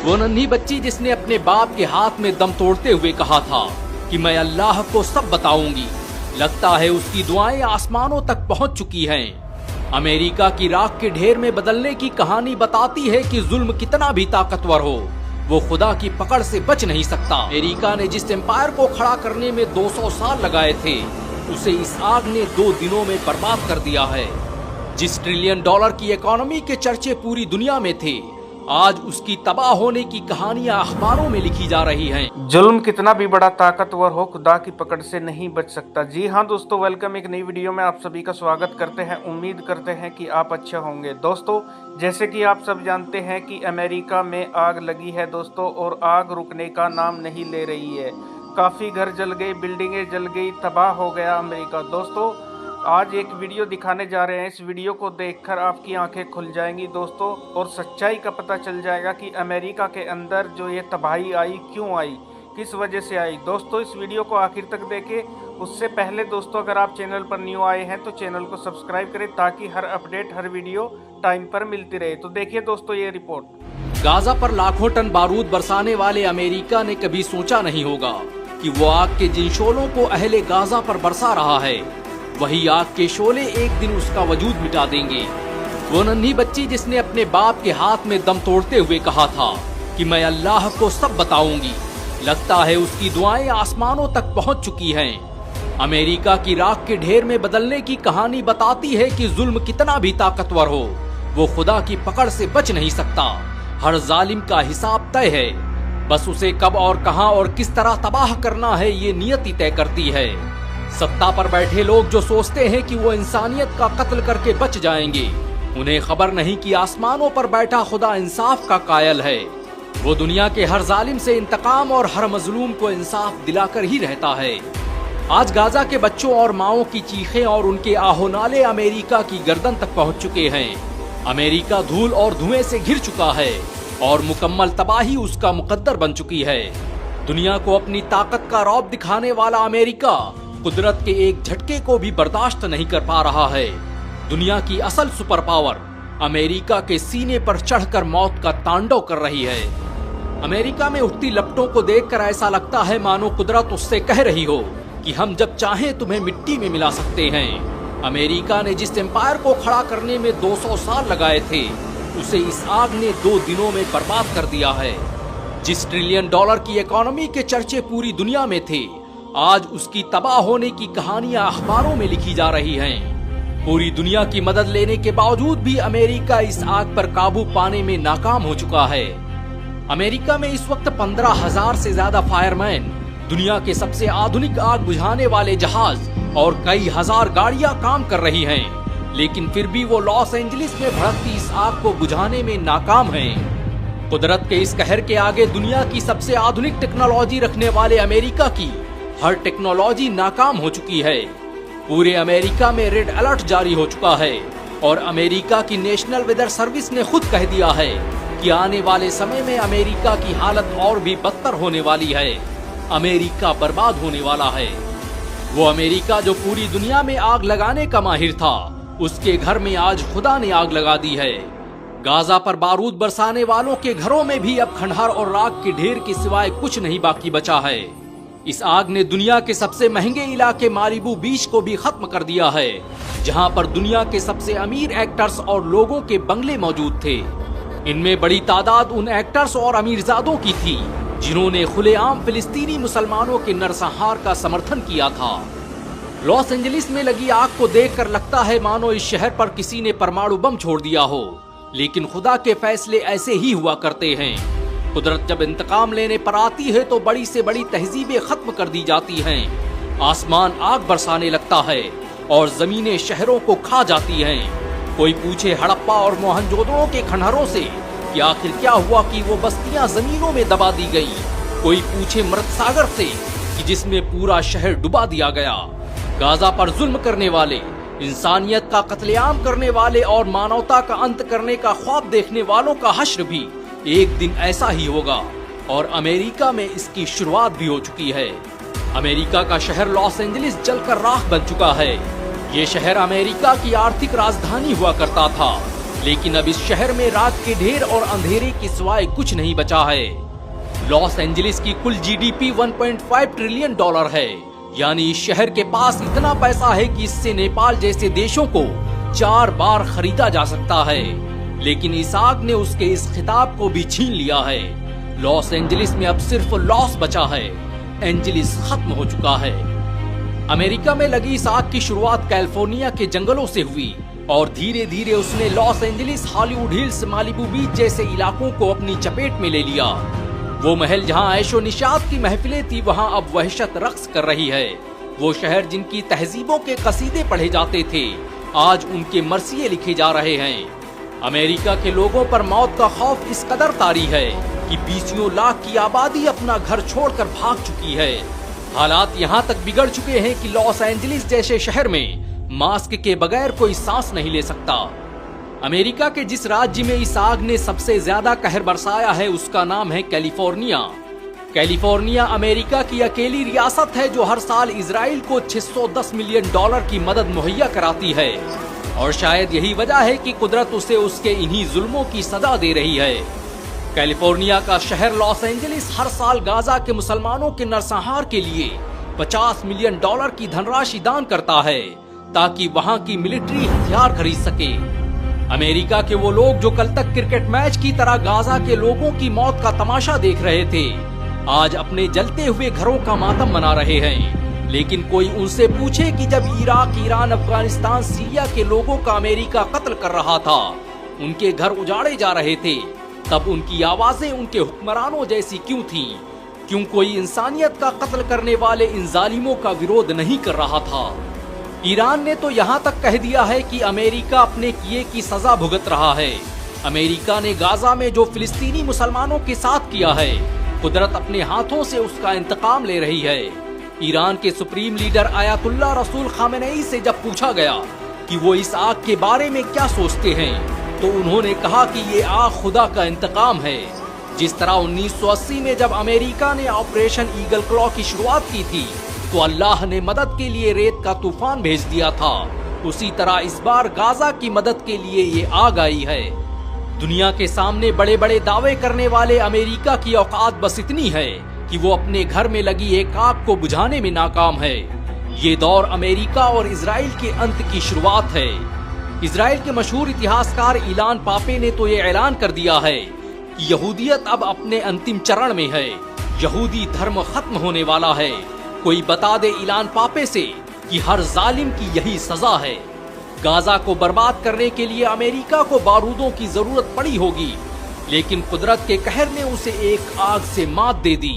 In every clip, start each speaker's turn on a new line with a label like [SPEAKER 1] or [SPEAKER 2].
[SPEAKER 1] वो नन्ही बच्ची जिसने अपने बाप के हाथ में दम तोड़ते हुए कहा था कि मैं अल्लाह को सब बताऊंगी, लगता है उसकी दुआएं आसमानों तक पहुंच चुकी हैं। अमेरिका की राख के ढेर में बदलने की कहानी बताती है कि जुल्म कितना भी ताकतवर हो, वो खुदा की पकड़ से बच नहीं सकता। अमेरिका ने जिस एम्पायर को खड़ा करने में 200 साल लगाए थे, उसे इस आग ने 2 दिनों में बर्बाद कर दिया है। जिस $1 ट्रिलियन की इकोनॉमी के चर्चे पूरी दुनिया में थे, आज उसकी तबाह होने की कहानियां अखबारों में लिखी जा रही हैं।
[SPEAKER 2] जुल्म कितना भी बड़ा ताकतवर हो, खुदा की पकड़ से नहीं बच सकता। जी हाँ दोस्तों, वेलकम एक नई वीडियो में आप सभी का स्वागत करते हैं। उम्मीद करते हैं कि आप अच्छे होंगे। दोस्तों, जैसे कि आप सब जानते हैं कि अमेरिका में आग लगी है दोस्तों, और आग रुकने का नाम नहीं ले रही है। काफ़ी घर जल गए, बिल्डिंगें जल गई, तबाह हो गया अमेरिका। दोस्तों, आज एक वीडियो दिखाने जा रहे हैं। इस वीडियो को देखकर आपकी आंखें खुल जाएंगी दोस्तों, और सच्चाई का पता चल जाएगा कि अमेरिका के अंदर जो ये तबाही आई, क्यों आई, किस वजह से आई। दोस्तों, इस वीडियो को आखिर तक देखें। उससे पहले दोस्तों, अगर आप चैनल पर न्यू आए हैं तो चैनल को सब्सक्राइब करें, ताकि हर अपडेट, हर वीडियो टाइम पर मिलती रहे। तो देखिए दोस्तों ये रिपोर्ट।
[SPEAKER 1] गाजा पर लाखों टन बारूद बरसाने वाले अमेरिका ने कभी सोचा नहीं होगा कि वो आग के जिन शोलों को अहले गाजा पर बरसा रहा है, वही आग के शोले एक दिन उसका वजूद मिटा देंगे। वो नन्ही बच्ची जिसने अपने बाप के हाथ में दम तोड़ते हुए कहा था कि मैं अल्लाह को सब बताऊंगी, लगता है उसकी दुआएं आसमानों तक पहुंच चुकी हैं। अमेरिका की राख के ढेर में बदलने की कहानी बताती है कि जुल्म कितना भी ताकतवर हो, वो खुदा की पकड़ से बच नहीं सकता। हर जालिम का हिसाब तय है, बस उसे कब और कहां और किस तरह तबाह करना है, ये नियति तय करती है। सत्ता पर बैठे लोग जो सोचते हैं कि वो इंसानियत का कत्ल करके बच जाएंगे, उन्हें खबर नहीं कि आसमानों पर बैठा खुदा इंसाफ का कायल है। वो दुनिया के हर जालिम से इंतकाम और हर मजलूम को इंसाफ दिलाकर ही रहता है। आज गाजा के बच्चों और माओं की चीखें और उनके आहोनाले अमेरिका की गर्दन तक पहुंच चुके हैं। अमेरिका धूल और धुएं से घिर चुका है और मुकम्मल तबाही उसका मुकद्दर बन चुकी है। दुनिया को अपनी ताकत का रौब दिखाने वाला अमेरिका कुदरत के एक झटके को भी बर्दाश्त नहीं कर पा रहा है। दुनिया की असल सुपर पावर अमेरिका के सीने पर चढ़कर मौत का तांडव कर रही है। अमेरिका में उठती लपटों को देखकर ऐसा लगता है मानो कुदरत उससे कह रही हो कि हम जब चाहें तुम्हें मिट्टी में मिला सकते हैं। अमेरिका ने जिस एम्पायर को खड़ा करने में 200 साल लगाए थे, उसे इस आग ने 2 दिनों में बर्बाद कर दिया है। जिस $1 ट्रिलियन की इकोनॉमी के चर्चे पूरी दुनिया में थे, आज उसकी तबाह होने की कहानियां अखबारों में लिखी जा रही हैं। पूरी दुनिया की मदद लेने के बावजूद भी अमेरिका इस आग पर काबू पाने में नाकाम हो चुका है। अमेरिका में इस वक्त 15,000 से ज्यादा फायरमैन, दुनिया के सबसे आधुनिक आग बुझाने वाले जहाज और कई हजार गाड़ियां काम कर रही हैं, लेकिन फिर भी वो लॉस एंजलिस में भड़कती इस आग को बुझाने में नाकाम हैं। कुदरत के इस कहर के आगे दुनिया की सबसे आधुनिक टेक्नोलॉजी रखने वाले अमेरिका की हर टेक्नोलॉजी नाकाम हो चुकी है। पूरे अमेरिका में रेड अलर्ट जारी हो चुका है और अमेरिका की नेशनल वेदर सर्विस ने खुद कह दिया है कि आने वाले समय में अमेरिका की हालत और भी बदतर होने वाली है। अमेरिका बर्बाद होने वाला है। वो अमेरिका जो पूरी दुनिया में आग लगाने का माहिर था, उसके घर में आज खुदा ने आग लगा दी है। गाजा पर बारूद बरसाने वालों के घरों में भी अब खंडहर और राख के ढेर के सिवाय कुछ नहीं बाकी बचा है। इस आग ने दुनिया के सबसे महंगे इलाके मालिबू बीच को भी खत्म कर दिया है, जहां पर दुनिया के सबसे अमीर एक्टर्स और लोगों के बंगले मौजूद थे। इनमें बड़ी तादाद उन एक्टर्स और अमीरजादों की थी जिन्होंने खुलेआम फिलिस्तीनी मुसलमानों के नरसंहार का समर्थन किया था। लॉस एंजलिस में लगी आग को देखकर लगता है मानो इस शहर पर किसी ने परमाणु बम छोड़ दिया हो, लेकिन खुदा के फैसले ऐसे ही हुआ करते हैं। कुदरत जब इंतकाम लेने पर आती है तो बड़ी से बड़ी तहजीबें खत्म कर दी जाती हैं। आसमान आग बरसाने लगता है और जमीनें शहरों को खा जाती हैं। कोई पूछे हड़प्पा और मोहनजोदड़ो के खंडहरों से कि आखिर क्या हुआ कि वो बस्तियां जमीनों में दबा दी गई। कोई पूछे मृत सागर से कि जिसमें पूरा शहर डुबा दिया गया। गाजा पर जुल्म करने वाले, इंसानियत का कत्लेआम करने वाले और मानवता का अंत करने का ख्वाब देखने वालों का हश्र भी एक दिन ऐसा ही होगा, और अमेरिका में इसकी शुरुआत भी हो चुकी है। अमेरिका का शहर लॉस एंजलिस जलकर राख बन चुका है। ये शहर अमेरिका की आर्थिक राजधानी हुआ करता था। लेकिन अब इस शहर में रात के ढेर और अंधेरे के सिवाय कुछ नहीं बचा है। लॉस एंजलिस की कुल जीडीपी 1.5 ट्रिलियन डॉलर है, यानी इस शहर के पास इतना पैसा है कि इससे नेपाल जैसे देशों को 4 बार खरीदा जा सकता है। लेकिन इस आग ने उसके इस खिताब को भी छीन लिया है। लॉस एंजलिस में अब सिर्फ लॉस बचा है, एंजलिस खत्म हो चुका है। अमेरिका में लगी इस आग की शुरुआत कैलिफोर्निया के जंगलों से हुई और धीरे धीरे उसने Los Angeles, Hollywood Hills, Malibu beach जैसे इलाकों को अपनी चपेट में ले लिया। वो महल जहां ऐशो निशात की महफिलें थी, वहां अब वहशत रक्स कर रही है। वो शहर जिनकी तहजीबों के कसीदे पढ़े जाते थे, आज उनके मरसिये लिखे जा रहे हैं। अमेरिका के लोगों पर मौत का खौफ इस कदर तारी है कि 20 लाख की आबादी अपना घर छोड़कर भाग चुकी है। हालात यहाँ तक बिगड़ चुके हैं कि लॉस एंजलिस जैसे शहर में मास्क के बगैर कोई सांस नहीं ले सकता। अमेरिका के जिस राज्य में इस आग ने सबसे ज्यादा कहर बरसाया है, उसका नाम है कैलिफोर्निया। कैलिफोर्निया अमेरिका की अकेली रियासत है जो हर साल इजराइल को $610 मिलियन की मदद मुहैया कराती है। और शायद यही वजह है कि कुदरत उसे उसके इन्हीं जुल्मों की सजा दे रही है। कैलिफोर्निया का शहर लॉस एंजलिस हर साल गाजा के मुसलमानों के नरसंहार के लिए $50 मिलियन की धनराशि दान करता है ताकि वहां की मिलिट्री हथियार खरीद सके। अमेरिका के वो लोग जो कल तक क्रिकेट मैच की तरह गाजा के लोगों की मौत का तमाशा देख रहे थे, आज अपने जलते हुए घरों का मातम मना रहे हैं। लेकिन कोई उनसे पूछे कि जब इराक, ईरान, अफगानिस्तान, सीरिया के लोगों का अमेरिका कत्ल कर रहा था, उनके घर उजाड़े जा रहे थे, तब उनकी आवाजें उनके हुक्मरानों जैसी क्यों थीं? क्यों कोई इंसानियत का कत्ल करने वाले इन जालिमों का विरोध नहीं कर रहा था? ईरान ने तो यहाँ तक कह दिया है कि अमेरिका अपने किए की सजा भुगत रहा है। अमेरिका ने गाजा में जो फिलिस्तीनी मुसलमानों के साथ किया है, कुदरत अपने हाथों से उसका इंतकाम ले रही है। ईरान के सुप्रीम लीडर आयतुल्लाह रसूल खामेनेई से जब पूछा गया कि वो इस आग के बारे में क्या सोचते हैं, तो उन्होंने कहा कि ये आग खुदा का इंतकाम है। जिस तरह 1980 में जब अमेरिका ने ऑपरेशन ईगल क्लॉ की शुरुआत की थी, तो अल्लाह ने मदद के लिए रेत का तूफान भेज दिया था, उसी तरह इस बार गाजा की मदद के लिए ये आग आई है। दुनिया के सामने बड़े बड़े दावे करने वाले अमेरिका की औकात बस इतनी है कि वो अपने घर में लगी एक आग को बुझाने में नाकाम है। ये दौर अमेरिका और इजराइल के अंत की शुरुआत है। इजराइल के मशहूर इतिहासकार इलान पापे ने तो ये ऐलान कर दिया है कि यहूदियत अब अपने अंतिम चरण में है, यहूदी धर्म खत्म होने वाला है। कोई बता दे इलान पापे से कि हर जालिम की यही सजा है। गाजा को बर्बाद करने के लिए अमेरिका को बारूदों की जरूरत पड़ी होगी, लेकिन कुदरत के कहर ने उसे एक आग से मात दे दी।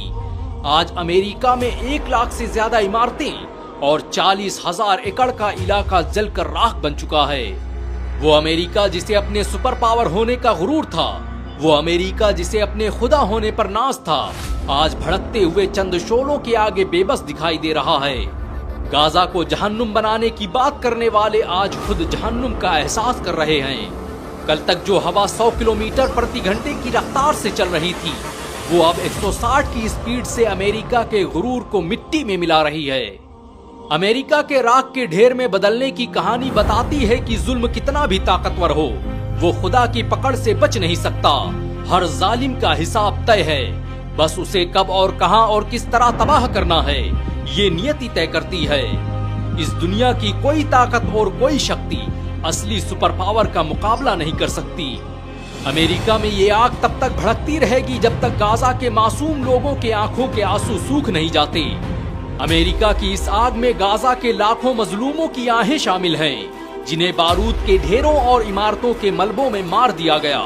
[SPEAKER 1] आज अमेरिका में 1 लाख से ज्यादा इमारतें और 40,000 एकड़ का इलाका जलकर राख बन चुका है। वो अमेरिका जिसे अपने सुपर पावर होने का गुरूर था, वो अमेरिका जिसे अपने खुदा होने पर नाज था, आज भड़कते हुए चंद शोलों के आगे बेबस दिखाई दे रहा है। गाजा को जहन्नुम बनाने की बात करने वाले आज खुद जहन्नुम का एहसास कर रहे हैं। कल तक जो हवा 100 किलोमीटर प्रति घंटे की रफ्तार से चल रही थी, वो अब 160 की स्पीड से अमेरिका के गुरूर को मिट्टी में मिला रही है। अमेरिका के राख के ढेर में बदलने की कहानी बताती है कि जुल्म कितना भी ताकतवर हो, वो खुदा की पकड़ से बच नहीं सकता। हर जालिम का हिसाब तय है, बस उसे कब और कहां और किस तरह तबाह करना है, ये नियति तय करती है। इस दुनिया की कोई ताकत और कोई शक्ति असली सुपर पावर का मुकाबला नहीं कर सकती। अमेरिका में ये आग तब तक भड़कती रहेगी जब तक गाजा के मासूम लोगों के आंखों के आंसू सूख नहीं जाते। अमेरिका की इस आग में गाजा के लाखों मजलूमों की आहें शामिल हैं, जिन्हें बारूद के ढेरों और इमारतों के मलबों में मार दिया गया।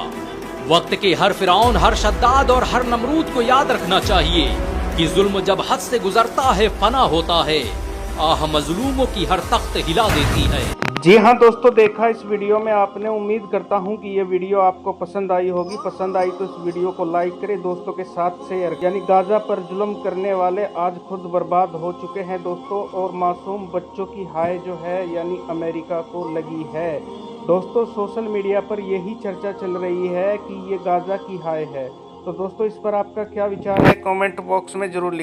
[SPEAKER 1] वक्त के हर फिरौन, हर शद्दाद और हर नमरूद को याद रखना चाहिए कि जुल्म जब हद से गुजरता है फना होता है, आह मजलूमों की हर तख्त हिला देती है।
[SPEAKER 2] जी हाँ दोस्तों, देखा इस वीडियो में आपने। उम्मीद करता हूँ कि ये वीडियो आपको पसंद आई होगी। पसंद आई तो इस वीडियो को लाइक करें, दोस्तों के साथ शेयर। यानी गाजा पर जुल्म करने वाले आज खुद बर्बाद हो चुके हैं दोस्तों, और मासूम बच्चों की हाय जो है यानी अमेरिका को लगी है। दोस्तों सोशल मीडिया पर यही चर्चा चल रही है कि ये गाजा की हाय है। तो दोस्तों इस पर आपका क्या विचार है, कमेंट बॉक्स में जरूर लिखें।